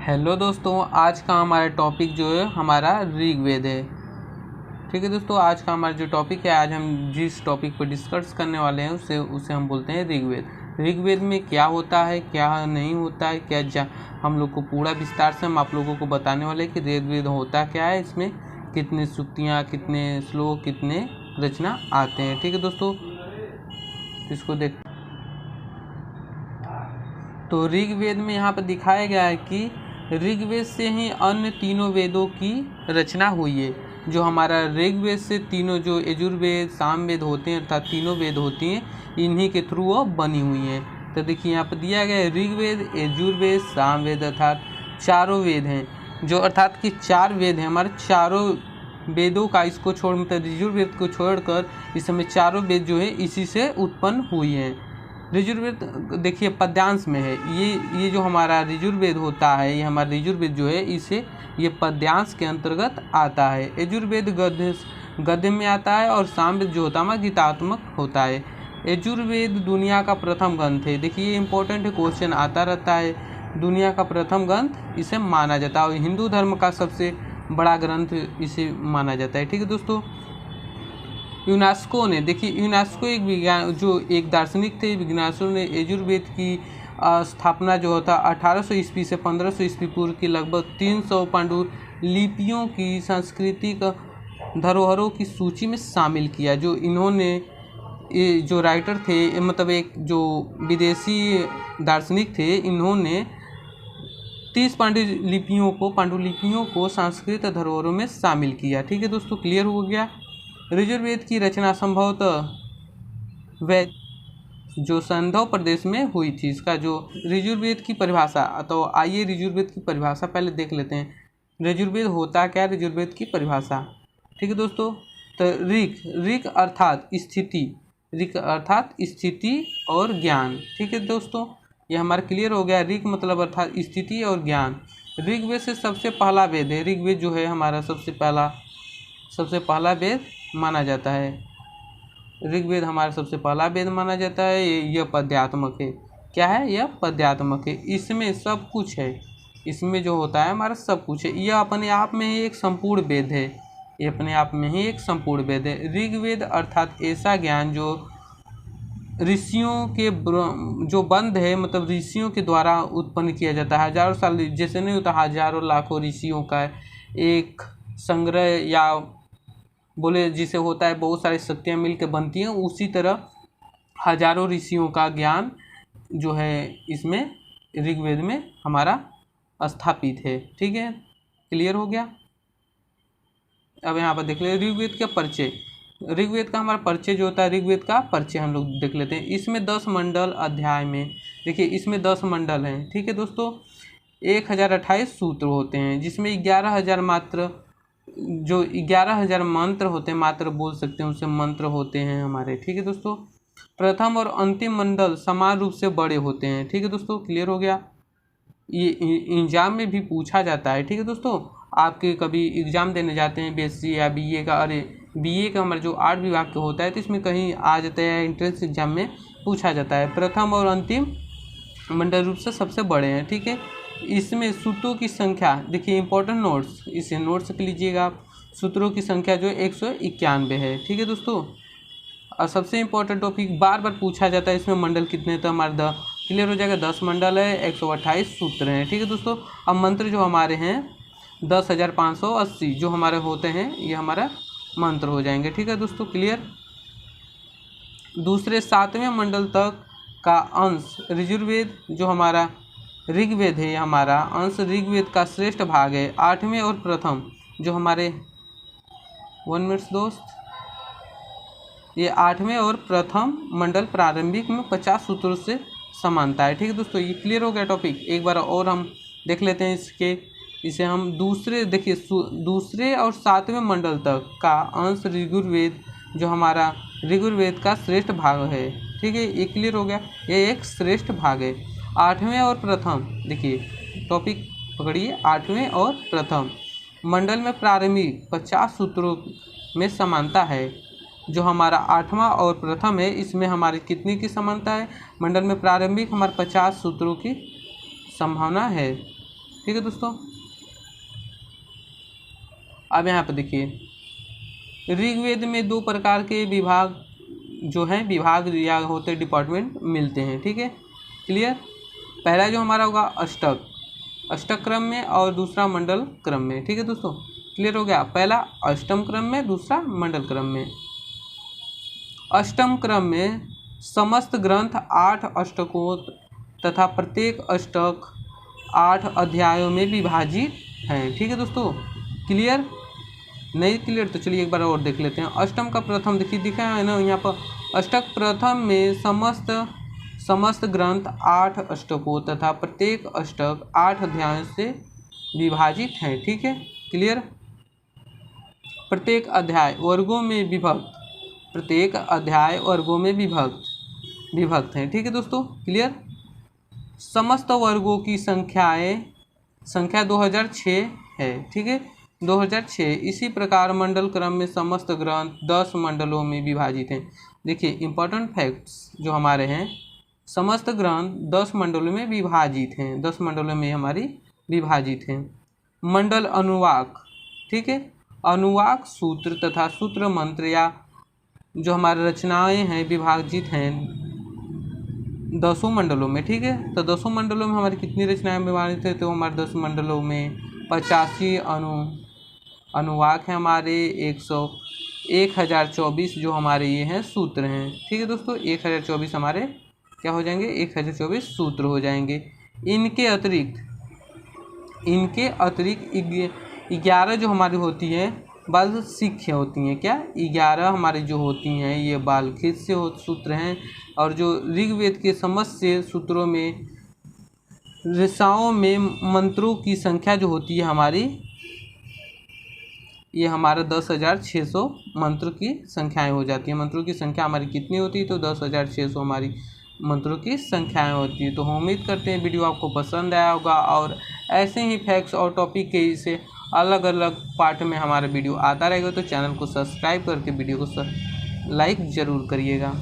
Hello दोस्तों, आज का हमारा टॉपिक जो है हमारा ऋग्वेद है। ठीक है दोस्तों, आज का हमारा जो टॉपिक है, आज हम जिस टॉपिक पर डिस्कस करने वाले हैं उसे हम बोलते हैं ऋग्वेद। ऋग्वेद में क्या होता है, क्या नहीं होता है, क्या हम लोग को पूरा विस्तार से हम आप लोगों को बताने वाले हैं कि ऋग्वेद होता क्या है, इसमें कितने सूक्तियाँ, कितने श्लोक, कितने रचना आते हैं। ठीक है दोस्तों, इसको देख तो ऋग्वेद में यहाँ पर दिखाया गया है कि ऋग्वेद से ही अन्य तीनों वेदों की रचना हुई है। जो हमारा ऋग्वेद से तीनों जो यजुर्वेद, सामवेद होते हैं अर्थात तीनों वेद होती हैं, इन्हीं के थ्रू वो बनी हुई हैं। तो देखिए यहाँ पर दिया गया है ऋग्वेद, यजुर्वेद, सामवेद अर्थात चारों वेद हैं, जो अर्थात कि चार वेद हैं हमारे। चारों वेदों का इसको छोड़ मतलब यजुर्वेद को छोड़कर इस समय चारों वेद जो है इसी से उत्पन्न हुई हैं। ऋजुर्वेद देखिए पद्यांश में है, ये जो हमारा ऋजुर्वेद होता है, ये हमारा ऋजुर्वेद जो है इसे ये पद्यांश के अंतर्गत आता है। यजुर्वेद गद्य में आता है और सामवेद जो होता है गीतात्मक होता है। यजुर्वेद दुनिया का प्रथम ग्रंथ है। देखिए ये इंपॉर्टेंट क्वेश्चन आता रहता है, दुनिया का प्रथम ग्रंथ इसे माना जाता है और हिंदू धर्म का सबसे बड़ा ग्रंथ इसे माना जाता है। ठीक है दोस्तों, यूनेस्को ने देखिए यूनेस्को एक दार्शनिक थे, विज्ञानियों ने यजुर्वेद की स्थापना जो होता 1800 ईस्वी से 1500 ईस्वी पूर्व की लगभग 300 पांडुलिपियों की सांस्कृतिक धरोहरों की सूची में शामिल किया। जो इन्होंने जो राइटर थे मतलब एक जो विदेशी दार्शनिक थे, इन्होंने 30 पांडुलिपियों को सांस्कृतिक धरोहरों में शामिल किया। ठीक है दोस्तों, क्लियर हो गया। ऋजुर्वेद की रचना संभवतः वह जो संधव प्रदेश में हुई थी। इसका जो ऋजुर्वेद की परिभाषा, तो आइए ऋजुर्वेद की परिभाषा पहले देख लेते हैं। ऋजुर्वेद होता क्या, ऋजुर्वेद की परिभाषा। ठीक है दोस्तों, तो ऋग अर्थात स्थिति और ज्ञान। ठीक है दोस्तों, ये हमारा क्लियर हो गया। ऋग मतलब अर्थात स्थिति और ज्ञान। ऋग्वेद से सबसे पहला वेद है। ऋग्वेद जो है हमारा सबसे पहला वेद माना जाता है। ऋग्वेद हमारा सबसे पहला वेद माना जाता है। यह पद्यात्मक है। क्या है, यह पद्यात्मक है। इसमें सब कुछ है, इसमें जो होता है हमारा सब कुछ है। यह अपने आप में ही एक संपूर्ण वेद है। ये अपने आप में ही एक संपूर्ण वेद है। ऋग्वेद अर्थात ऐसा ज्ञान जो ऋषियों के जो बंध है मतलब ऋषियों के द्वारा उत्पन्न किया जाता है। हजारों साल जैसे नहीं होता, हजारों लाखों ऋषियों का एक संग्रह, या बोले जिसे होता है बहुत सारी शक्तियाँ मिलकर बनती हैं, उसी तरह हजारों ऋषियों का ज्ञान जो है इसमें ऋग्वेद में हमारा स्थापित है। ठीक है, क्लियर हो गया। अब यहाँ पर देख ले ऋग्वेद का परिचय। ऋग्वेद का हमारा परिचय जो होता है, ऋग्वेद का परिचय हम लोग देख लेते हैं। इसमें 10 मंडल अध्याय में देखिए, इसमें 10 मंडल हैं। ठीक है दोस्तों, 1028 सूत्र होते हैं, जिसमें 11,000 मंत्र होते हैं, मात्र बोल सकते हैं उसे मंत्र होते हैं हमारे। ठीक है दोस्तों, प्रथम और अंतिम मंडल समान रूप से बड़े होते हैं। ठीक है दोस्तों, क्लियर हो गया। ये एग्जाम में भी पूछा जाता है। ठीक है दोस्तों, आपके कभी एग्जाम देने जाते हैं बीएससी या बीए का, अरे बीए का हमारा जो 8 विभाग का होता है, तो इसमें कहीं आ जाता है, एंट्रेंस एग्जाम में पूछा जाता है। प्रथम और अंतिम मंडल रूप से सबसे बड़े हैं। ठीक है, इसमें सूत्रों की संख्या देखिए, इंपॉर्टेंट नोट्स, इसे नोट्स कर लीजिएगा आप। सूत्रों की संख्या जो 191 है। ठीक है दोस्तों, और सबसे इंपॉर्टेंट टॉपिक बार बार पूछा जाता है, इसमें मंडल कितने, तो हमारा क्लियर हो जाएगा। 10 मंडल है, 128 सूत्र हैं। ठीक है दोस्तों, अब मंत्र जो हमारे हैं 10,580 जो हमारे होते हैं, ये हमारा मंत्र हो जाएंगे। ठीक है दोस्तों, क्लियर। दूसरे 7वें मंडल तक का अंश ऋजुर्वेद जो हमारा ऋग्वेद है, हमारा अंश ऋग्वेद का श्रेष्ठ भाग है। 8वें और प्रथम जो हमारे 1 मिनट दोस्त, ये 8वें और प्रथम मंडल प्रारंभिक में 50 सूत्रों से समानता है। ठीक है दोस्तों, ये क्लियर हो गया टॉपिक। एक बार और हम देख लेते हैं इसे हम दूसरे और 7वें मंडल तक का अंश ऋग्वेद जो हमारा ऋग्वेद का श्रेष्ठ भाग है। ठीक है, ये क्लियर हो गया, ये एक श्रेष्ठ भाग है। 8वें और प्रथम देखिए टॉपिक पकड़िए, 8वें और प्रथम मंडल में प्रारंभिक 50 सूत्रों में समानता है। जो हमारा 8वां और प्रथम है, इसमें हमारी कितनी की समानता है, मंडल में प्रारंभिक हमारे 50 सूत्रों की संभावना है। ठीक है दोस्तों। अब यहाँ पर देखिए, ऋग्वेद में 2 प्रकार के विभाग जो हैं, विभाग या होते डिपार्टमेंट मिलते हैं, ठीक है, क्लियर। पहला जो हमारा होगा अष्टक क्रम में और दूसरा मंडल क्रम में, ठीक है दोस्तों, क्लियर हो गया। पहला अष्टम क्रम में, दूसरा मंडल क्रम में। अष्टम क्रम में समस्त ग्रंथ 8 अष्टकों तथा प्रत्येक अष्टक 8 अध्यायों में विभाजित हैं, ठीक है दोस्तों, क्लियर। नहीं क्लियर तो चलिए एक बार और देख लेते हैं। अष्टम का प्रथम देखिए दिखा है ना यहाँ पर, अष्टक प्रथम में समस्त ग्रंथ 8 अष्टकों तथा प्रत्येक अष्टक 8 अध्यायों से विभाजित हैं, ठीक है, क्लियर। प्रत्येक अध्याय वर्गों में विभक्त, प्रत्येक अध्याय वर्गों में विभक्त हैं, ठीक है दोस्तों, क्लियर। समस्त वर्गों की संख्या 2006 है, ठीक है, 2006। इसी प्रकार मंडल क्रम में समस्त ग्रंथ 10 मंडलों में विभाजित हैं। देखिए इंपॉर्टेंट फैक्ट्स जो हमारे हैं, समस्त ग्रंथ 10 मंडलों में विभाजित हैं, 10 मंडलों में हमारी विभाजित हैं। मंडल अनुवाक, ठीक है, अनुवाक सूत्र तथा सूत्र मंत्र या जो हमारे रचनाएं हैं विभाजित हैं 10 मंडलों में, ठीक है। तो 10 मंडलों में हमारी कितनी रचनाएं विभाजित है, तो हमारे 10 मंडलों में 85 अनुवाक हैं हमारे, 1024 जो हमारे ये हैं सूत्र हैं, ठीक है दोस्तों। 1024 हमारे क्या हो जाएंगे, 1024 सूत्र हो जाएंगे। इनके अतिरिक्त 11 जो हमारी होती हैं बाल शिक्ष्य होती हैं, क्या 11 हमारी जो होती हैं ये बालखित से सूत्र हैं। और जो ऋग्वेद के समस्त सूत्रों में ऋचाओं में मंत्रों की संख्या जो होती है हमारी, ये हमारा 10,600 मंत्र की संख्याएं हो जाती है। मंत्रों की संख्या हमारी कितनी होती है, तो 10,600 हमारी मंत्रों की संख्याएं होती है। तो हम उम्मीद करते हैं वीडियो आपको पसंद आया होगा, और ऐसे ही फैक्ट्स और टॉपिक के इसे अलग अलग पार्ट में हमारा वीडियो आता रहेगा। तो चैनल को सब्सक्राइब करके वीडियो को लाइक ज़रूर करिएगा।